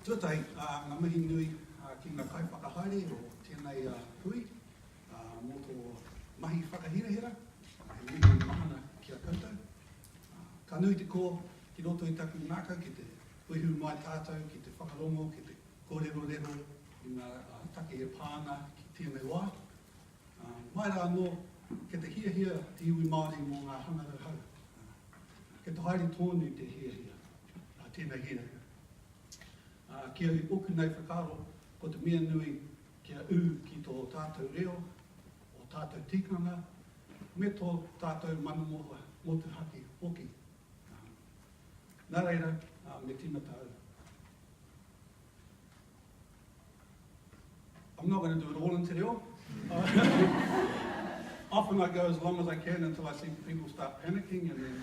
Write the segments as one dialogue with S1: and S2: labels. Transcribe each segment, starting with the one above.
S1: Tuatai, ngā mihi nui ki ngā kai whakahaere o tēnei hui, mō tō mahi whakahirahira, he mihi mahana ki a koutou. Ka nui te kō ki roto i taku nākau ki te uihu mai tātou, ki te whakarongo, ki te kōrero-rero, i ngā take e pāna ki tēnei wā. Mai rā anō, ke te hia te iwi Māori mō ngā hangara hau. Ke te haere tōnu te hia, tēnei hia. Kia i oku nei whakaro, ko te mea nui kia u ki tō tātou reo, o tātou tikanga, me tō tātou manamoha mō te haki hoki. Nā reira, me tīmata au. I'm not going to do it all in te reo. Often I go as long as I can until I see people start panicking, and then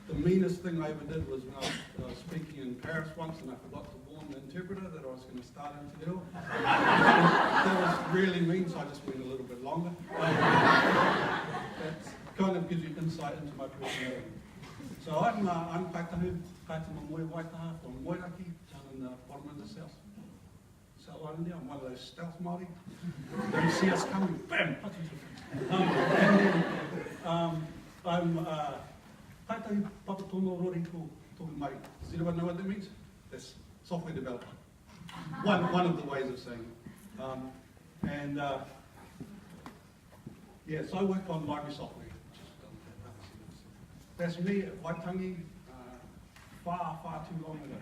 S1: the meanest thing I ever did was when I was speaking in Paris once and I forgot to warn the interpreter that I was going to start in te reo. That was really mean, so I just went a little bit longer. That kind of gives you insight into my personality. So I'm Kaitahu, Kaitama Moe Waitaha from Moiraki, down in the bottom of the South Island there. I'm one of those stealth Māori. Don't see us coming, bam! I'm Kaitahu Papatono Rori Tohu Mai. Does anyone know what that means? That's software developer. One of the ways of saying it. Yeah, so I work on library software. That's me at Waitangi far too long ago.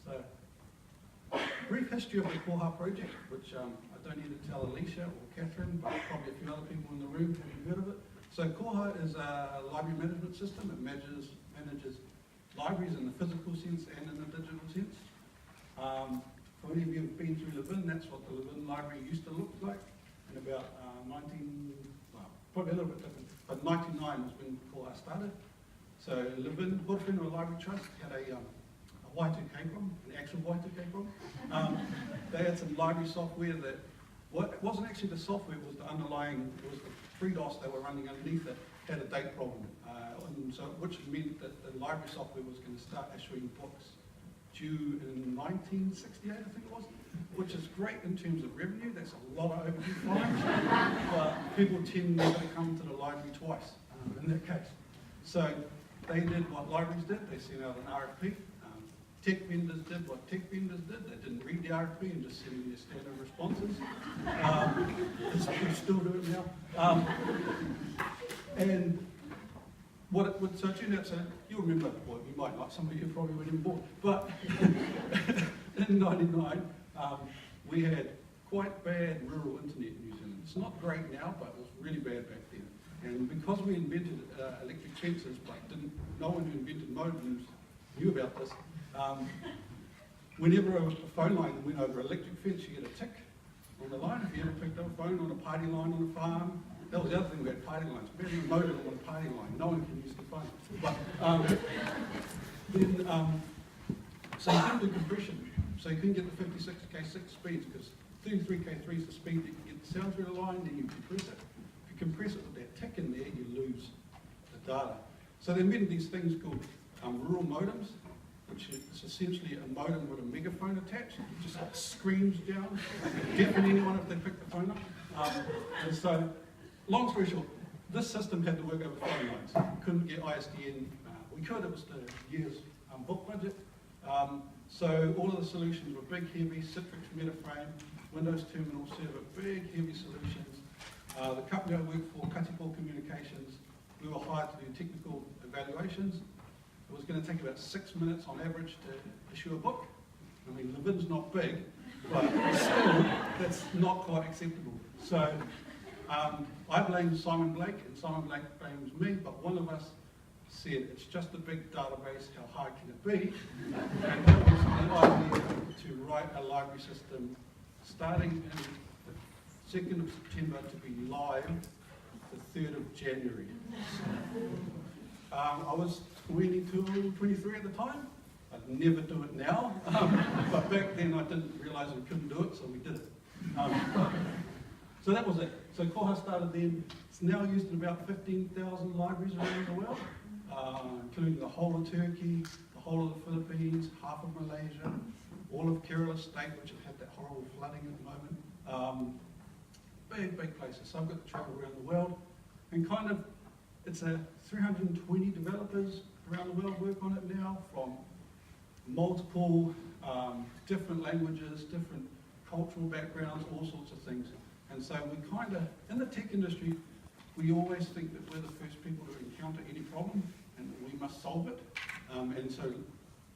S1: So, brief history of the Koha project, which I don't need to tell Alicia or Catherine, but probably a few other people in the room have heard of it. So Koha is a library management system. It manages libraries in the physical sense and in the digital sense. For any of you who've been through Levin, that's what the Levin library used to look like in about probably a little bit different, but 99 was when Koha started. So Levin, Woodfin or Library Trust had a Y2K problem, an actual Y2K problem. They had some library software that, it wasn't actually the software, it was the underlying, it was the FreeDOS they were running underneath that had a date problem, which meant that the library software was going to start issuing books due in 1968, I think it was, which is great in terms of revenue. That's a lot of overdue fines, but people tend never to come to the library twice in that case. So they did what libraries did. They sent out an RFP. Tech vendors did what tech vendors did. They didn't read the RFP and just sent in their standard responses. We still do it now. And so it turned out, so you'll remember, well, you might not, some of you probably weren't even born, but in 99, we had quite bad rural internet in New Zealand. It's not great now, but it was really bad back then. And because we invented electric fences, but no one who invented modems knew about this, whenever a phone line went over an electric fence, you get a tick on the line. If you ever picked up a phone on a party line on a farm, that was the other thing, we had party lines. We had a modem on a party line. No one can use the phone. But so you couldn't do compression. So you couldn't get the 56K6 speeds because 33K3 is the speed that you get the sound through the line, then you compress it. If you compress it with that tick in there, you lose the data. So they invented these things called rural modems, which is essentially a modem with a megaphone attached. It just like screams down, deafen anyone if they pick the phone up. And so, long story short, this system had to work over phone lines. We couldn't get ISDN. We could, it was the year's book budget. So all of the solutions were big, heavy, Citrix metaframe, Windows Terminal Server, big, heavy solutions. The company I worked for, Katipo Communications, we were hired to do technical evaluations. It was going to take about 6 minutes on average to issue a book. I mean, Levin's not big, but still, that's not quite acceptable. So I blamed Simon Blake, and Simon Blake blames me, but one of us said, it's just a big database, how hard can it be? And that was the idea to write a library system starting in the 2nd of September to be live the 3rd of January. I was 22, 23 at the time. I'd never do it now, but back then I didn't realise we couldn't do it, so we did it. So that was it. So Koha started then. It's now used in about 15,000 libraries around the world. including the whole of Turkey, the whole of the Philippines, half of Malaysia, all of Kerala state, which have had that horrible flooding at the moment. Big places. So I've got to travel around the world, and kind of, it's a 320 developers around the world work on it now, from multiple different languages, different cultural backgrounds, all sorts of things. And so we kind of, in the tech industry, we always think that we're the first people to encounter any problem and that we must solve it. And so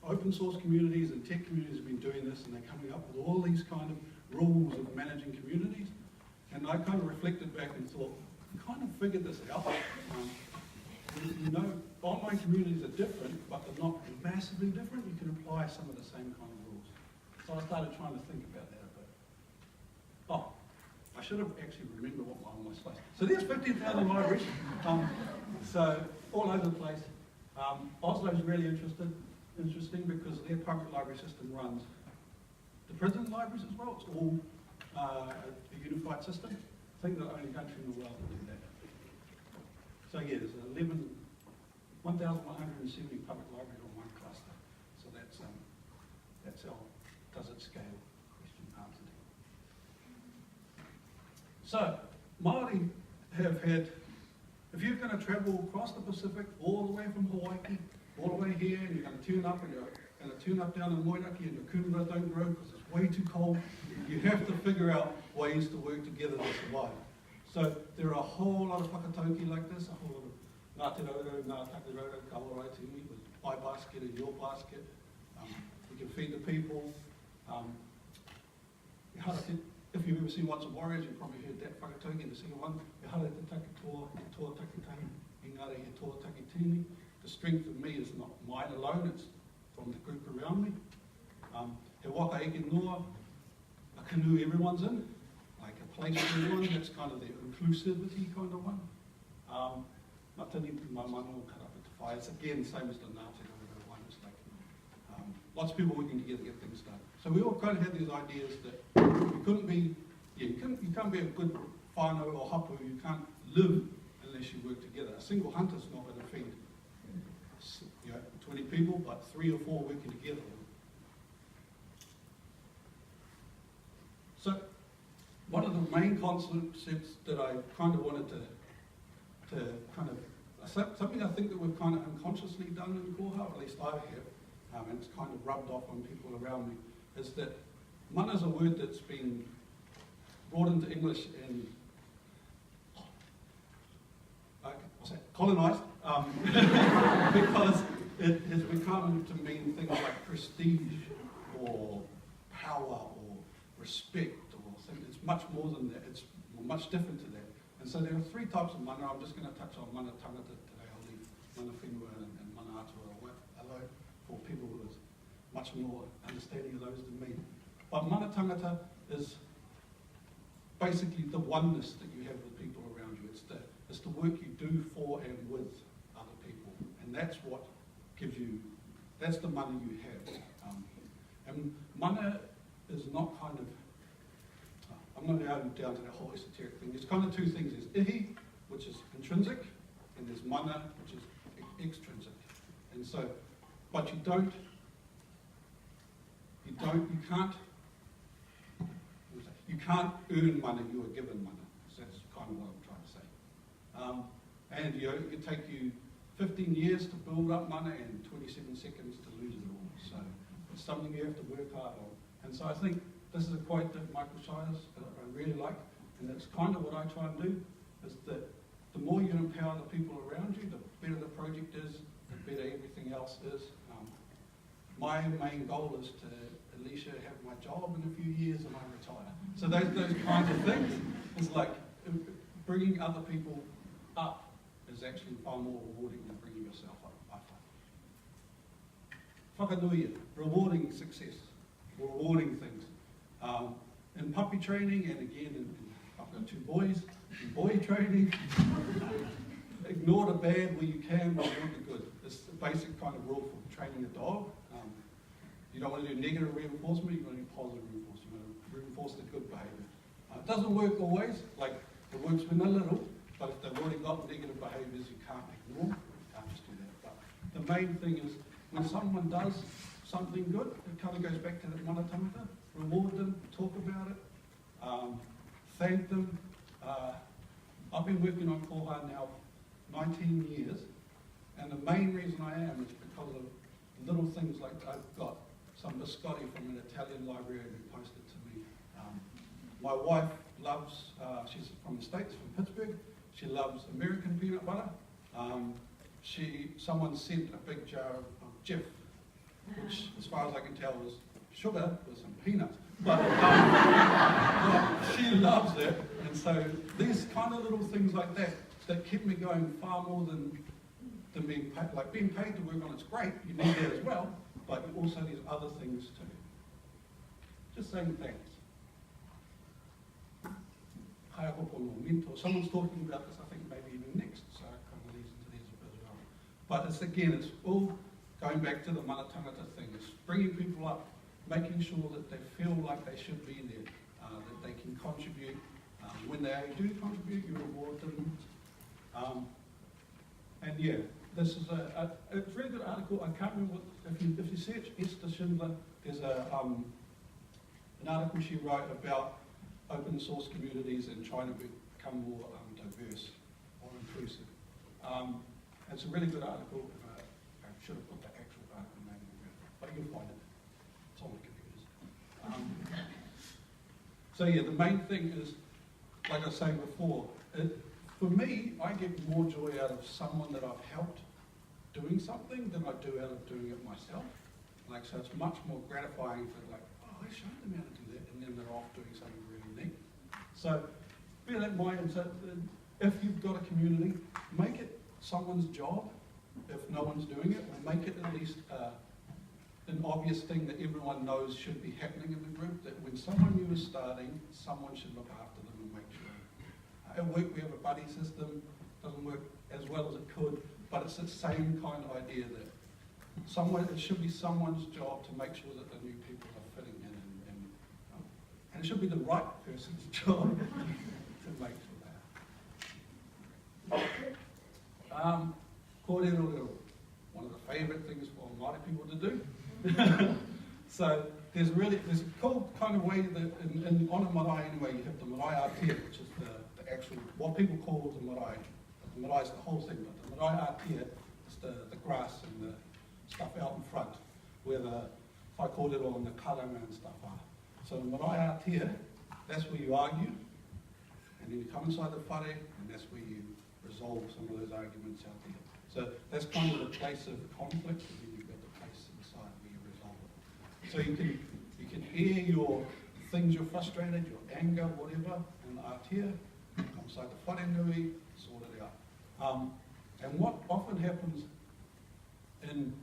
S1: open source communities and tech communities have been doing this, and they're coming up with all these kind of rules of managing communities. And I kind of reflected back and thought, we kind of figured this out. You know, online communities are different, but they're not massively different. You can apply some of the same kind of rules. So I started trying to think about that a bit. Oh, I should have actually remembered what one was supposed to. So there's 15,000 libraries. So all over the place. Oslo is really interesting because their public library system runs the prison libraries as well. It's all a unified system. I think they're the only country in the world that do that. So yeah, there's 1,170 public libraries on one cluster. So that's how does it scale? Question answered. So Māori have had, if you're going to travel across the Pacific, all the way from Hawaii, all the way here, and you're going to turn up and you're going to turn up down in Moiraki and the kunura don't grow because it's way too cold, you have to figure out ways to work together to survive. So there are a whole lot of whakatauki like this, a whole lot of ngā te roro, ngā take roro, ka ora te ui, with my basket and your basket. We can feed the people. If you've ever seen Once of Warriors, you've probably heard that whakatauki, the second one. E hara te take toa, e toa take tahi, engari e toa take tini. The strength of me is not mine alone, it's from the group around me. He waka eke noa, a canoe everyone's in, like a place for everyone, that's kind of the inclusivity kind of one. Matani, my mana will cut up at the fire. It's again, same as the Ngāti Roro one, it's like lots of people working together to get things done. So we all kind of had these ideas that you couldn't be, you can't be a good whānau or hapu, you can't live unless you work together. A single hunter's not going to feed 20 people, but 3 or 4 working together. So one of the main concepts that I kind of wanted to kind of, something I think that we've kind of unconsciously done in Koha, or at least I have, and it's kind of rubbed off on people around me, is that mana is a word that's been brought into English and colonised, because it has become to mean things like prestige or power or respect, or something. It's much more than that. It's much different to that. And so there are 3 types of mana. I'm just going to touch on mana tangata today. I'll leave mana whenua and mana atua alone for people who have much more understanding of those than me. But mana tangata is basically the oneness that you have with people around you. It's the work you do for and with other people. And that's what gives you, that's the mana you have. And mana is not kind of, I'm not going down to that whole esoteric thing. There's kind of 2 things. There's ihi, which is intrinsic, and there's mana, which is extrinsic. And so, but you can't earn mana, you are given mana. So that's kind of what I'm trying to say. And it take you 15 years to build up mana and 27 seconds to lose it all. So it's something you have to work hard on. And so I think this is a quote that Michael Shires that I really like, and that's kind of what I try and do, is that the more you empower the people around you, the better the project is, the better everything else is. My main goal is to, Alicia, have my job in a few years and I retire. So those kinds of things, is like bringing other people up is actually far more rewarding than bringing yourself up, I find. Whakanuia, rewarding success, rewarding things. In puppy training, and again, I've got 2 boys, in boy training, ignore the bad where you can, reward the good. It's the basic kind of rule for training a dog. You don't want to do negative reinforcement, you want to do positive reinforcement. You want to reinforce the good behaviour. It doesn't work always, like it works when they're little, but if they've already got negative behaviours, you can't ignore them, you can't just do that. But the main thing is when someone does something good, it kind of goes back to that mana tangata, reward them, talk about it, thank them. I've been working on Koha now 19 years, and the main reason I am is because of little things like I've got some biscotti from an Italian librarian who posted to me. My wife loves, she's from the States, from Pittsburgh, she loves American peanut butter. Someone sent a big jar of Jif, which as far as I can tell was sugar with some peanuts. But she loves it, and so these kind of little things like that keep me going far more than being paid. Like being paid to work on it's great, you need that as well, but also these other things too. Just saying thanks. Someone's talking about this, I think maybe even next, so it kind of leads into these as well. But it's all going back to the mana tangata thing. It's bringing people up, making sure that they feel like they should be there, that they can contribute. When they do contribute, you reward them. And yeah, this is a really good article. I can't remember if you search Esther Schindler, there's an article she wrote about open source communities and trying to become more diverse or inclusive. It's a really good article. I should have put the actual article name in there, but you'll find it. It's on the computers. So yeah, the main thing is, like I was saying before, for me, I get more joy out of someone that I've helped doing something than I do out of doing it myself. Like, so it's much more gratifying for like, oh, I showed them how to do that, and then they're off doing something really neat. So bear that in mind. So if you've got a community, make it someone's job if no one's doing it, or make it at least an obvious thing that everyone knows should be happening in the group, that when someone new is starting, someone should look after them and make sure. At work we have a buddy system, doesn't work as well as it could, but it's the same kind of idea that it should be someone's job to make sure that the new people are fitting in, and it should be the right person's job to make sure that. Kōrero, one of the favourite things for Māori people to do. So there's a cool kind of way that on a marae anyway, you have the marae ātea, which is the actual, what people call the marae. The marae is the whole thing, but the marae ātea is the grass and the stuff out in front, where the whaikōrero and the karanga and stuff are. So the marae ātea, that's where you argue, and then you come inside the whare, and that's where you resolve some of those arguments out there. So that's kind of the place of conflict, and then you've got the place inside where you resolve it. So you can air your things you're frustrated, your anger, whatever, in the ātea, come inside the whare nui, sort it out. And what often happens in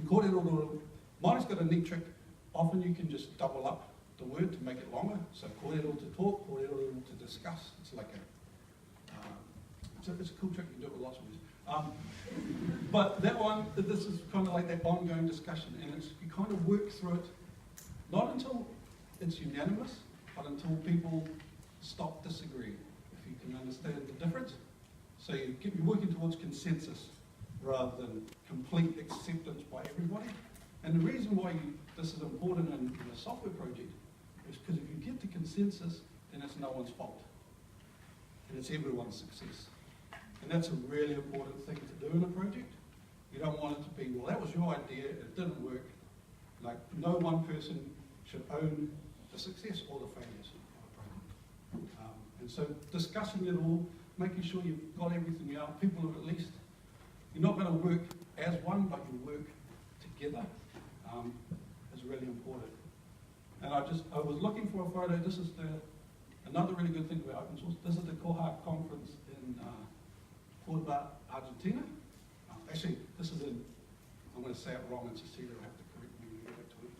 S1: kōrero, Māori's got a neat trick. Often you can just double up the word to make it longer. So kōrero to talk, kōrero to discuss. It's like it's a cool trick. You can do it with lots of words. But that one, this is kind of like that ongoing discussion, and you kind of work through it, not until it's unanimous, but until people stop disagreeing, if you can understand the difference. So you're working towards consensus rather than complete acceptance by everybody. And the reason why this is important in a software project is because if you get to consensus, then it's no one's fault, and it's everyone's success. And that's a really important thing to do in a project. You don't want it to be, well, that was your idea, it didn't work. Like, no one person should own the success or the failures of a project. And so discussing it all, making sure you've got everything out, people are at least, you're not going to work as one, but you work together, is really important. And I was looking for a photo. This is another really good thing about open source. This is the Koha conference in Cormack, Argentina. Actually, this is I'm going to say it wrong, and Cecilia will have to correct me when we get to it.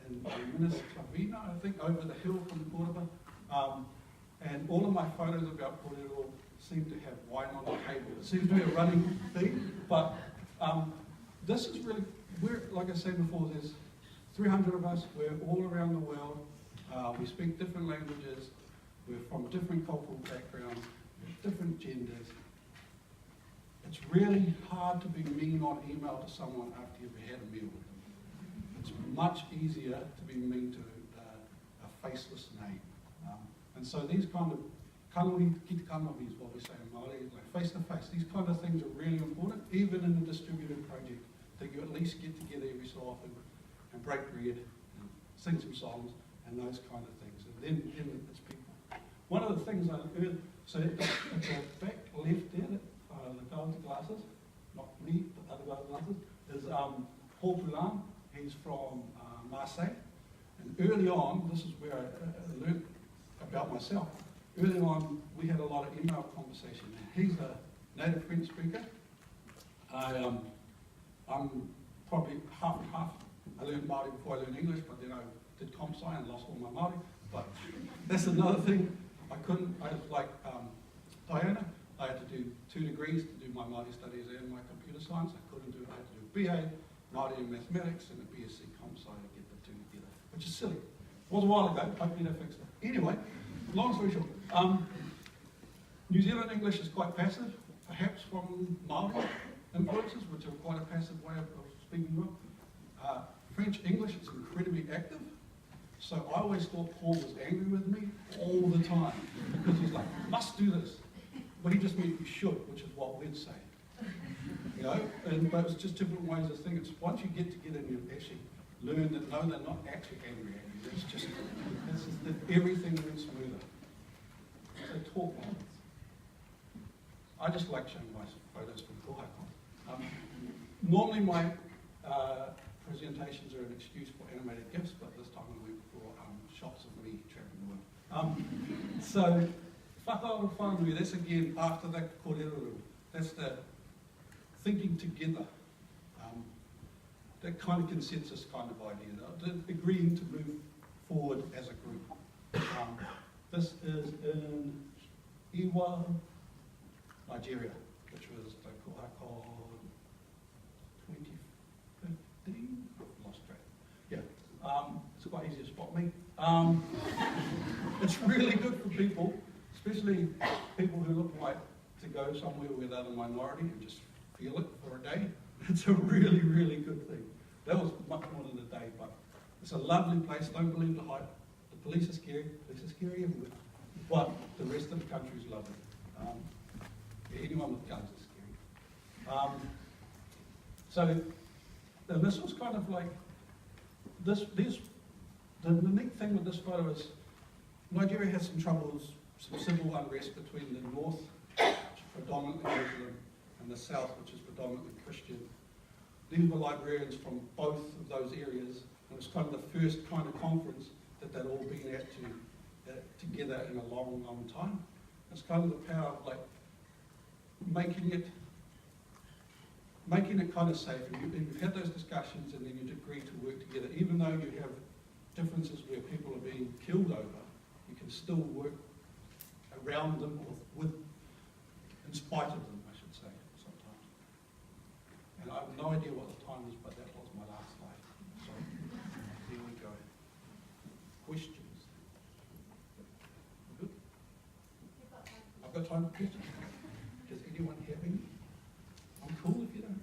S1: In Minas, I think, over the hill from Cordoba. And all of my photos about Kōrero seem to have wine on the table. It seems to be a running theme, but this is really, like I said before, there's 300 of us, we're all around the world, we speak different languages, we're from different cultural backgrounds, different genders. It's really hard to be mean on email to someone after you've had a meal with them. It's much easier to be mean to a faceless name. And so these kind of kanuri ki te kamawi is what we say in Māori, like face to face. These kind of things are really important, even in a distributed project, that you at least get together every so often and break bread and sing some songs and those kind of things. And then it's people. One of the things I heard, so at the back left there, the guy with the glasses, not me, but the other guy with the glasses, is Hōpūlan. He's from Marseille. And early on, this is where I learned about myself. Early on, we had a lot of email conversation. He's a native French speaker. I'm probably half and half. I learned Māori before I learned English, but then I did comp sci and lost all my Māori. But that's another thing. I was like Diana. I had to do 2 degrees to do my Māori studies and my computer science. I couldn't do it. I had to do a BA, Māori and mathematics, and a BSc comp sci to get the 2 together, which is silly. It was a while ago. Hopefully they fixed it. Anyway, long story short, New Zealand English is quite passive, perhaps from Māori influences, which are quite a passive way of speaking well. French English is incredibly active, so I always thought Paul was angry with me all the time, because he's like, must do this. But he just meant you should, which is what we'd say. You know, but it's just different ways of thinking. It's once you get together and you actually learn that no, they're not actually angry at you. It's just that everything went smoother. So talk on. I just like showing my photos from Koha. Normally my presentations are an excuse for animated GIFs, but this time I went for shots of me trapping the world. So, whakaaro whānau, that's again after that kōrero. That's the thinking together. That kind of consensus kind of idea, agreeing to move forward as a group. This is in Iwa, Nigeria, which was the Koha 2015. Lost track. Yeah, it's quite easy to spot me. It's really good for people, especially people who look like to go somewhere where they're the minority and just feel it for a day. It's a really, really good thing. That was much more than a day, but it's a lovely place. Don't believe the hype. The police are scary. Police are scary everywhere. But the rest of the country is lovely. Anyone with guns is scary. So this was kind of like, the neat thing with this photo is Nigeria has some troubles, some civil unrest between the north, which is predominantly Muslim, and the south, which is predominantly Christian. These were librarians from both of those areas, and it was kind of the first kind of conference that they'd all been at together in a long, long time. It's kind of the power of like making it kind of safe. And you've had those discussions, and then you agree to work together, even though you have differences where people are being killed over. You can still work around them or in spite of them, I should say, sometimes. And I have no idea what the time is, but that was my last slide. So here we go. Questions? Good? I've got time for questions. Does anyone have any? I'm cool if you don't.